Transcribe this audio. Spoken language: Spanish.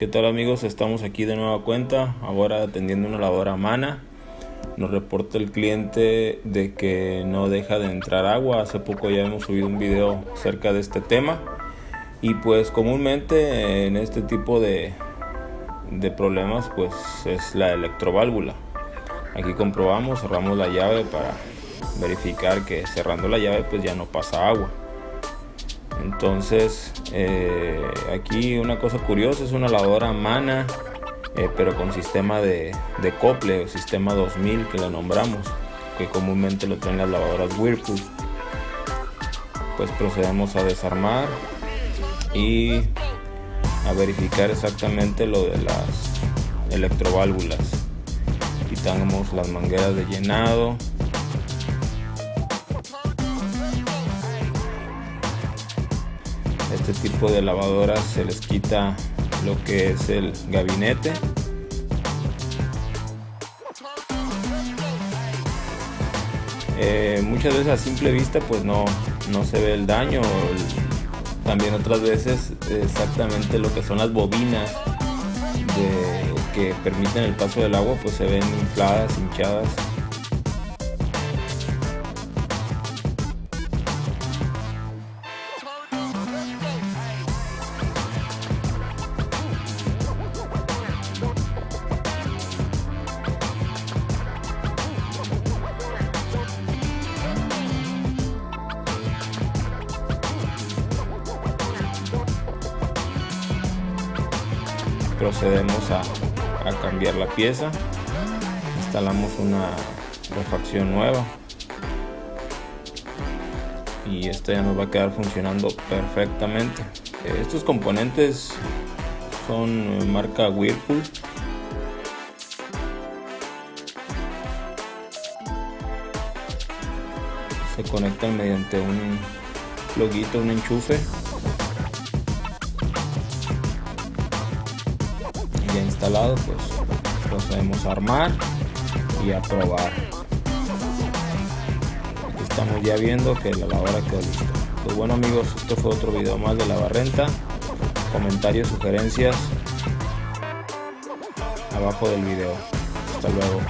¿Qué tal amigos? Estamos aquí de nueva cuenta, ahora atendiendo una lavadora Mana. Nos reporta el cliente de que no deja de entrar agua. Hace poco ya hemos subido un video acerca de este tema. Y pues comúnmente en este tipo de problemas pues es la electroválvula. Aquí comprobamos, cerramos la llave para verificar que cerrando la llave pues ya no pasa agua. Entonces aquí una cosa curiosa, es una lavadora Mana, pero con sistema de acople o sistema 2000 que le nombramos, que comúnmente lo traen las lavadoras Whirlpool. Pues procedemos a desarmar y a verificar exactamente lo de las electroválvulas. Quitamos las mangueras de llenado. Este tipo de lavadoras se les quita lo que es el gabinete. Muchas veces a simple vista pues no se ve el daño. También otras veces exactamente lo que son las bobinas que permiten el paso del agua pues se ven infladas, hinchadas. Procedemos a cambiar la pieza, instalamos una refacción nueva y esta ya nos va a quedar funcionando perfectamente. Estos componentes son marca Whirlpool. Se conectan mediante un pluguito, un enchufe. Ya instalado, pues procedemos a armar y a probar. Aquí estamos ya viendo que la lavadora quedó lista. Pues bueno amigos, esto fue otro video más de LavaRenta. Comentarios, sugerencias abajo del video. Hasta luego.